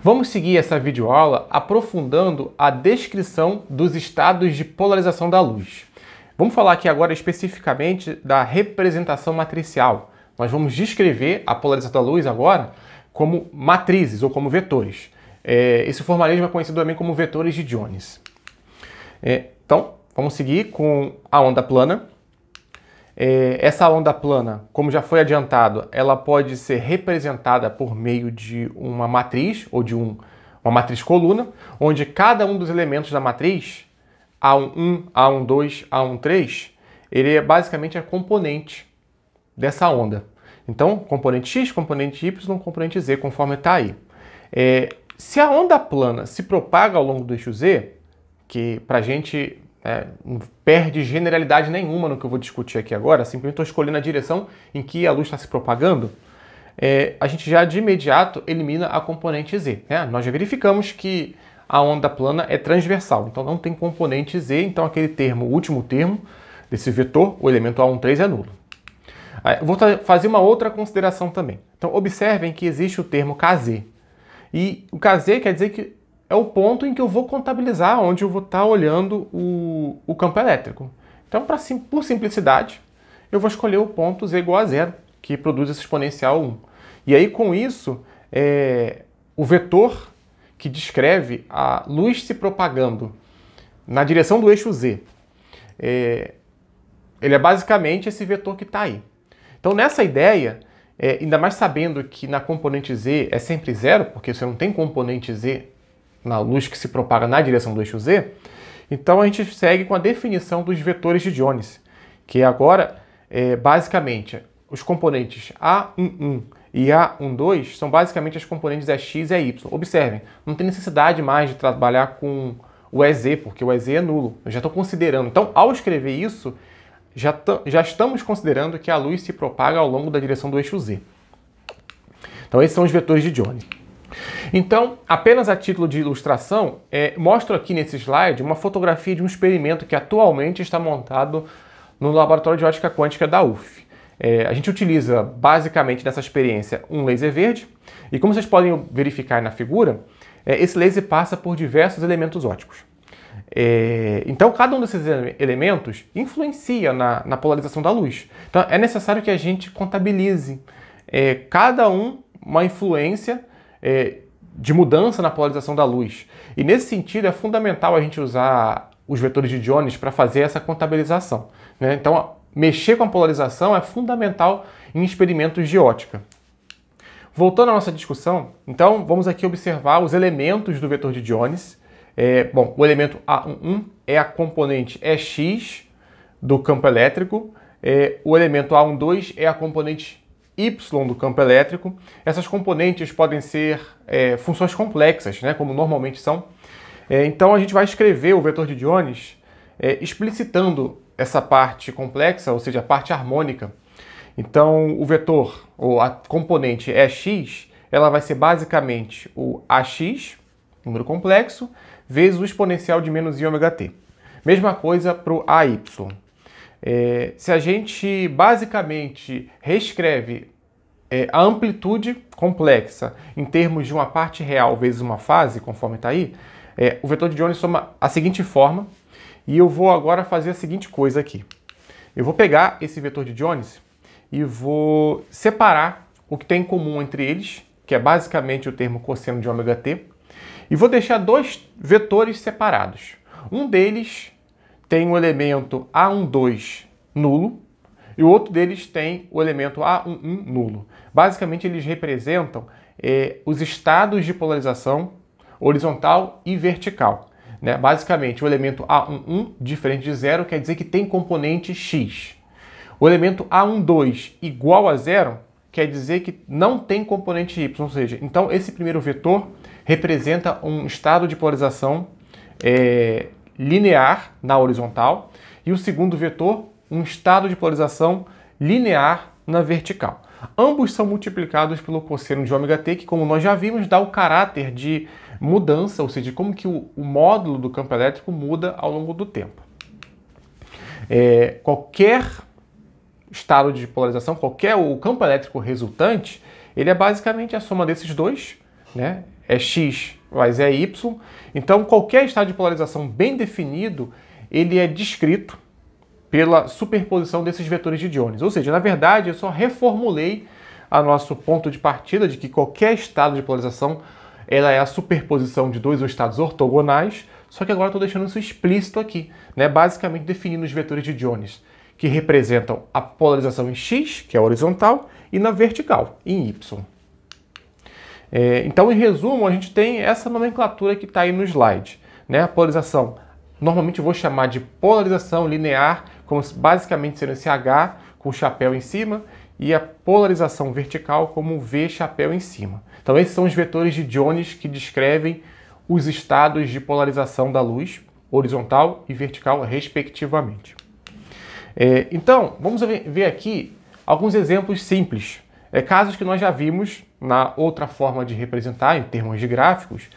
Vamos seguir essa videoaula aprofundando a descrição dos estados de polarização da luz. Vamos falar aqui agora especificamente da representação matricial. Nós vamos descrever a polarização da luz agora como matrizes ou como vetores. Esse formalismo é conhecido também como vetores de Jones. Então, vamos seguir com a onda plana. Essa onda plana, como já foi adiantado, ela pode ser representada por meio de uma matriz ou de uma matriz coluna, onde cada um dos elementos da matriz, A11, A12, A13, ele é basicamente a componente dessa onda. Então, componente X, componente Y, componente Z, conforme está aí. Se a onda plana se propaga ao longo do eixo Z, que para a gente não perde generalidade nenhuma no que eu vou discutir aqui agora, simplesmente estou escolhendo a direção em que a luz está se propagando, a gente já de imediato elimina a componente Z. Nós já verificamos que a onda plana é transversal, então não tem componente Z, então aquele termo, o último termo desse vetor, o elemento A13 é nulo. Vou fazer uma outra consideração também. Então observem que existe o termo KZ. E o KZ quer dizer que é o ponto em que eu vou contabilizar, onde eu vou estar olhando o campo elétrico. Então, por simplicidade, eu vou escolher o ponto Z igual a zero, que produz esse exponencial 1. E aí, com isso, o vetor que descreve a luz se propagando na direção do eixo Z, ele é basicamente esse vetor que está aí. Então, nessa ideia, ainda mais sabendo que na componente Z é sempre zero, porque você não tem componente Z na luz que se propaga na direção do eixo Z, então a gente segue com a definição dos vetores de Jones, que agora, basicamente, os componentes A11 e A12 são basicamente as componentes EX e EY. Observem, não tem necessidade mais de trabalhar com o EZ, porque o EZ é nulo. Eu já estou considerando. Então, ao escrever isso, já estamos considerando que a luz se propaga ao longo da direção do eixo Z. Então, esses são os vetores de Jones. Então, apenas a título de ilustração, mostro aqui nesse slide uma fotografia de um experimento que atualmente está montado no Laboratório de Ótica Quântica da UF. A gente utiliza basicamente nessa experiência um laser verde e, como vocês podem verificar na figura, esse laser passa por diversos elementos ópticos. Então, cada um desses elementos influencia na polarização da luz. Então, é necessário que a gente contabilize cada uma influência de mudança na polarização da luz. E nesse sentido é fundamental a gente usar os vetores de Jones para fazer essa contabilização. Então, mexer com a polarização é fundamental em experimentos de ótica. Voltando à nossa discussão, então vamos aqui observar os elementos do vetor de Jones. O elemento A11 é a componente EX do campo elétrico, o elemento A12 é a componente Y do campo elétrico. Essas componentes podem ser funções complexas, como normalmente são. Então a gente vai escrever o vetor de Jones explicitando essa parte complexa, ou seja, a parte harmônica. Então o vetor, ou a componente EX, ela vai ser basicamente o AX, número complexo, vezes o exponencial de menos iômega-t. Mesma coisa para o AY. Se a gente basicamente reescreve a amplitude complexa em termos de uma parte real vezes uma fase, conforme está aí, o vetor de Jones toma a seguinte forma, e eu vou agora fazer a seguinte coisa aqui. Eu vou pegar esse vetor de Jones e vou separar o que tem em comum entre eles, que é basicamente o termo cosseno de ômega-t, e vou deixar dois vetores separados. Um deles tem o elemento A12 nulo e o outro deles tem o elemento A11 nulo. Basicamente, eles representam os estados de polarização horizontal e vertical. Basicamente, o elemento A11, diferente de zero, quer dizer que tem componente X. O elemento A12 igual a zero quer dizer que não tem componente Y, ou seja, então esse primeiro vetor representa um estado de polarização linear na horizontal e o segundo vetor um estado de polarização linear na vertical. Ambos são multiplicados pelo cosseno de ômega-t, que, como nós já vimos, dá o caráter de mudança, ou seja, como que o módulo do campo elétrico muda ao longo do tempo. Qualquer estado de polarização, o campo elétrico resultante, ele é basicamente a soma desses dois, né? É x, mas é y. Então, qualquer estado de polarização bem definido, ele é descrito pela superposição desses vetores de Jones. Ou seja, na verdade, eu só reformulei a nosso ponto de partida de que qualquer estado de polarização ela é a superposição de dois estados ortogonais, só que agora estou deixando isso explícito aqui, né? Basicamente definindo os vetores de Jones, que representam a polarização em x, que é a horizontal, e na vertical, em y. Então, em resumo, a gente tem essa nomenclatura que está aí no slide, né? A polarização, normalmente eu vou chamar de polarização linear, como basicamente sendo esse H com o chapéu em cima, e a polarização vertical como V chapéu em cima. Então, esses são os vetores de Jones que descrevem os estados de polarização da luz, horizontal e vertical, respectivamente. Então, vamos ver aqui alguns exemplos simples, casos que nós já vimos na outra forma de representar, em termos de gráficos,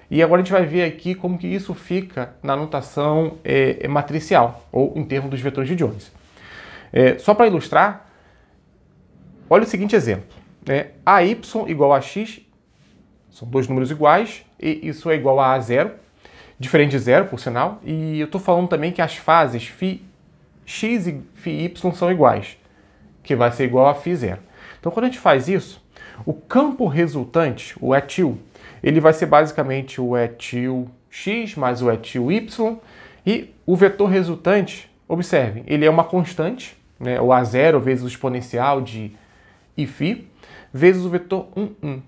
e agora a gente vai ver aqui como que isso fica na notação matricial, ou em termos dos vetores de Jones. Só para ilustrar, olha o seguinte exemplo. AY igual a x, são dois números iguais, e isso é igual a zero, diferente de zero, por sinal, e eu estou falando também que as fases φx e φy são iguais, que vai ser igual a φ0. Então, quando a gente faz isso, o campo resultante, o etil, ele vai ser basicamente o etil x mais o etil y, e o vetor resultante, observem, ele é uma constante, né, o A0 vezes o exponencial de Iφ, vezes o vetor 1, 1.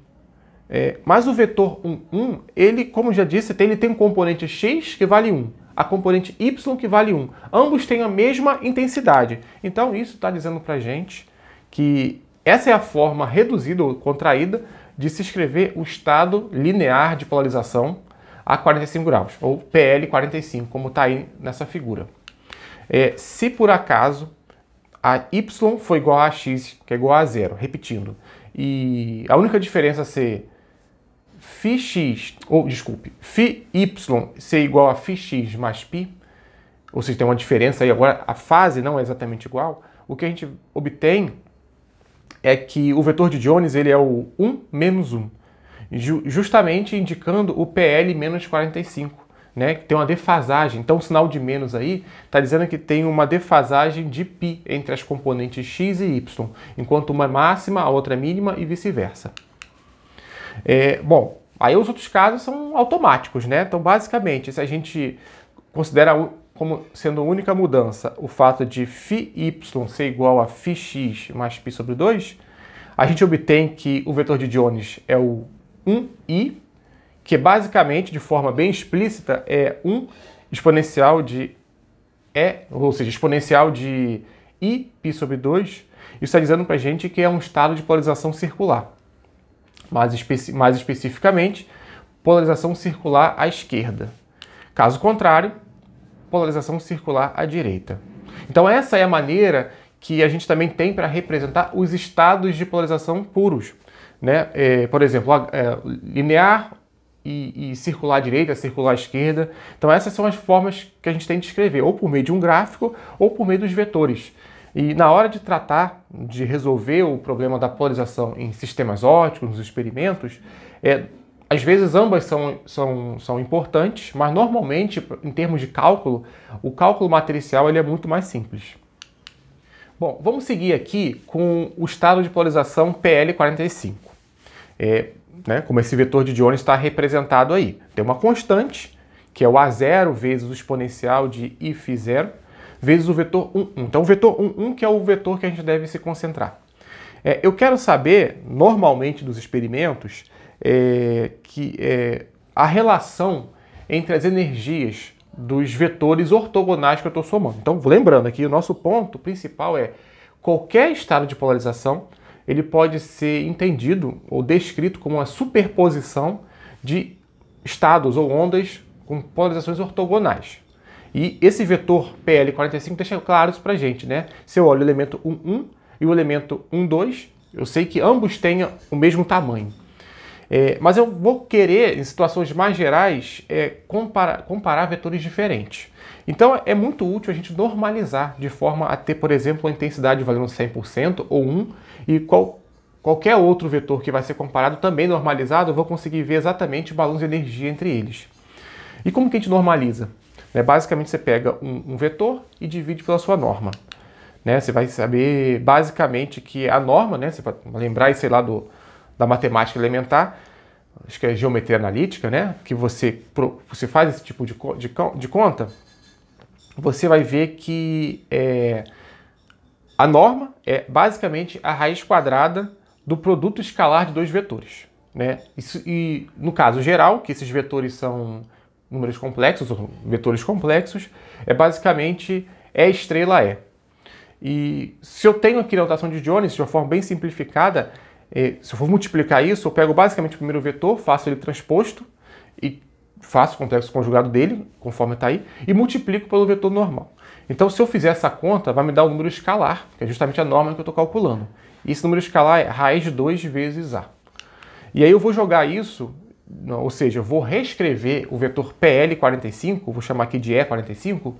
Mas o vetor 1, 1, ele, como já disse, ele tem um componente x que vale 1, a componente y que vale 1. Ambos têm a mesma intensidade. Então, isso está dizendo para a gente que essa é a forma reduzida ou contraída de se escrever o estado linear de polarização a 45 graus, ou PL 45, como está aí nessa figura. Se por acaso a y for igual a x, que é igual a zero, repetindo, e a única diferença ser φx, ou desculpe, φy ser igual a φx mais π, ou seja, tem uma diferença aí, agora a fase não é exatamente igual, o que a gente obtém é que o vetor de Jones ele é o 1 menos 1, justamente indicando o PL menos 45, né, que tem uma defasagem. Então o sinal de menos aí está dizendo que tem uma defasagem de π entre as componentes x e y, enquanto uma é máxima, a outra é mínima e vice-versa. Bom, aí os outros casos são automáticos, né? Então basicamente, se a gente considera como sendo a única mudança o fato de φy ser igual a φx mais π sobre 2, a gente obtém que o vetor de Jones é o 1i, que basicamente, de forma bem explícita, é 1 exponencial de ou seja, exponencial de i π sobre 2. Isso está dizendo para a gente que é um estado de polarização circular. Mais especificamente, polarização circular à esquerda. Caso contrário, polarização circular à direita. Então essa é a maneira que a gente também tem para representar os estados de polarização puros, né? Por exemplo, linear e circular à direita, circular à esquerda. Então essas são as formas que a gente tem de escrever, ou por meio de um gráfico, ou por meio dos vetores. E na hora de tratar, de resolver o problema da polarização em sistemas ópticos, nos experimentos, às vezes ambas são importantes, mas normalmente, em termos de cálculo, o cálculo matricial ele é muito mais simples. Bom, vamos seguir aqui com o estado de polarização PL45. Né, como esse vetor de Jones está representado aí. Tem uma constante, que é o A0 vezes o exponencial de Iφ0, vezes o vetor 1, 1. Então, o vetor 1, 1 que é o vetor que a gente deve se concentrar. Eu quero saber, normalmente, dos experimentos, a relação entre as energias dos vetores ortogonais que eu estou somando. Então, lembrando aqui, o nosso ponto principal é qualquer estado de polarização, ele pode ser entendido ou descrito como uma superposição de estados ou ondas com polarizações ortogonais. E esse vetor PL45 deixa claro isso para a gente, né? Se eu olho o elemento 1, 1 e o elemento 1, 2, eu sei que ambos tenham o mesmo tamanho. Mas eu vou querer, em situações mais gerais, comparar vetores diferentes. Então é muito útil a gente normalizar de forma a ter, por exemplo, a intensidade valendo 100% ou 1 e qualquer outro vetor que vai ser comparado também normalizado, eu vou conseguir ver exatamente o balanço de energia entre eles. E como que a gente normaliza? Basicamente você pega um vetor e divide pela sua norma. Você vai saber basicamente que a norma, você vai lembrar isso, sei lá, da matemática elementar, acho que é geometria analítica, que você faz esse tipo de conta, você vai ver que a norma é basicamente a raiz quadrada do produto escalar de dois vetores. Isso, e no caso geral, que esses vetores são números complexos, ou vetores complexos, é basicamente E estrela E. E se eu tenho aqui na notação de Jones, de uma forma bem simplificada, se eu for multiplicar isso, eu pego basicamente o primeiro vetor, faço ele transposto, e faço o complexo conjugado dele, conforme está aí, e multiplico pelo vetor normal. Então, se eu fizer essa conta, vai me dar um número escalar, que é justamente a norma que eu estou calculando. E esse número escalar é raiz de 2 vezes A. E aí eu vou jogar isso, ou seja, eu vou reescrever o vetor PL45, vou chamar aqui de E45,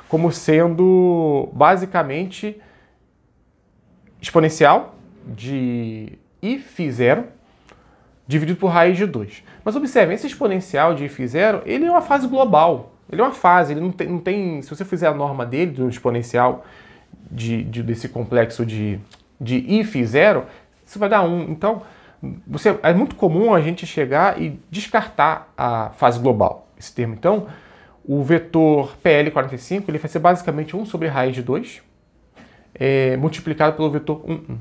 como sendo basicamente exponencial de φ0 dividido por raiz de 2. Mas observem, esse exponencial de φ0, ele é uma fase global. Ele é uma fase, ele não tem se você fizer a norma dele, do exponencial desse complexo de φ0, isso vai dar 1. Então, é muito comum a gente chegar e descartar a fase global. Esse termo, então, o vetor PL45 ele vai ser basicamente 1 sobre raiz de 2, multiplicado pelo vetor 1, 1.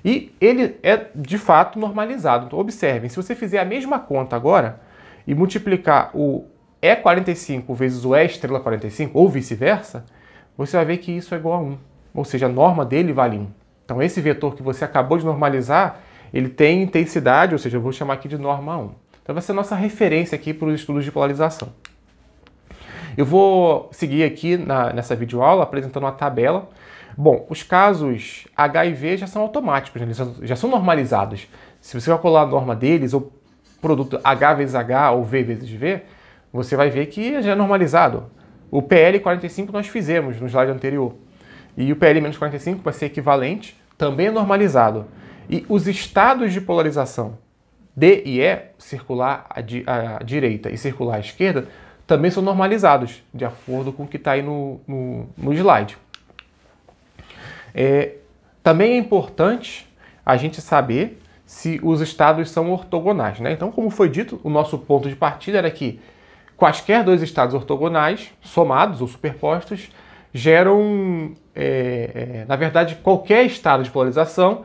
E ele é, de fato, normalizado. Então, observem, se você fizer a mesma conta agora e multiplicar o E45 vezes o E estrela 45, ou vice-versa, você vai ver que isso é igual a 1. Ou seja, a norma dele vale 1. Então, esse vetor que você acabou de normalizar, ele tem intensidade, ou seja, eu vou chamar aqui de norma 1. Então, vai ser a nossa referência aqui para os estudos de polarização. Eu vou seguir aqui nessa videoaula apresentando uma tabela. Bom, os casos H e V já são automáticos, eles já são normalizados. Se você calcular a norma deles, ou produto H vezes H ou V vezes V, você vai ver que já é normalizado. O PL45 nós fizemos no slide anterior. E o PL-45 vai ser equivalente, também é normalizado. E os estados de polarização D e E, circular à direita e circular à esquerda, também são normalizados, de acordo com o que está aí no slide. Também é importante a gente saber se os estados são ortogonais. Então, como foi dito, o nosso ponto de partida era que quaisquer dois estados ortogonais, somados ou superpostos, geram, na verdade, qualquer estado de polarização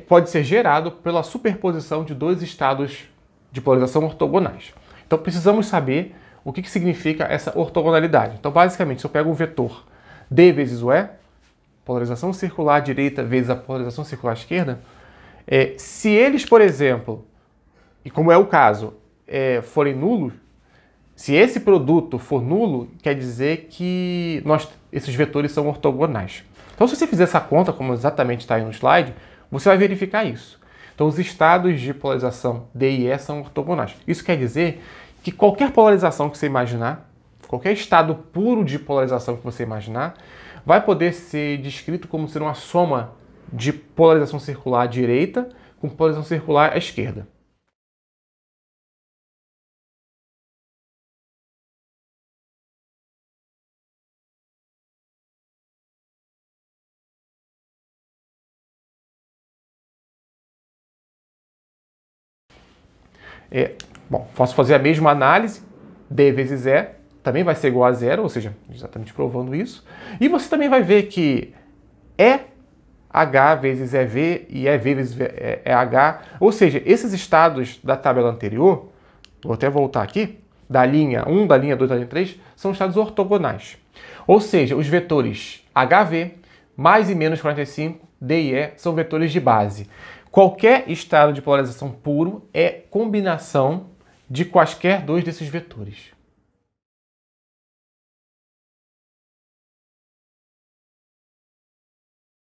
pode ser gerado pela superposição de dois estados de polarização ortogonais. Então, precisamos saber o que significa essa ortogonalidade. Então, basicamente, se eu pego um vetor D vezes o E, polarização circular à direita vezes a polarização circular à esquerda, se eles, por exemplo, e como é o caso, forem nulos, se esse produto for nulo, quer dizer que esses vetores são ortogonais. Então, se você fizer essa conta, como exatamente está aí no slide, você vai verificar isso. Então, os estados de polarização D e E são ortogonais. Isso quer dizer que qualquer polarização que você imaginar, qualquer estado puro de polarização que você imaginar, vai poder ser descrito como sendo uma soma de polarização circular à direita com polarização circular à esquerda. Bom, posso fazer a mesma análise, D vezes E também vai ser igual a zero, ou seja, exatamente provando isso. E você também vai ver que EH vezes EV e EV vezes EH, ou seja, esses estados da tabela anterior, vou até voltar aqui, da linha 1, da linha 2, da linha 3, são estados ortogonais. Ou seja, os vetores HV, mais e menos 45, D e E, são vetores de base. Qualquer estado de polarização puro é combinação de quaisquer dois desses vetores.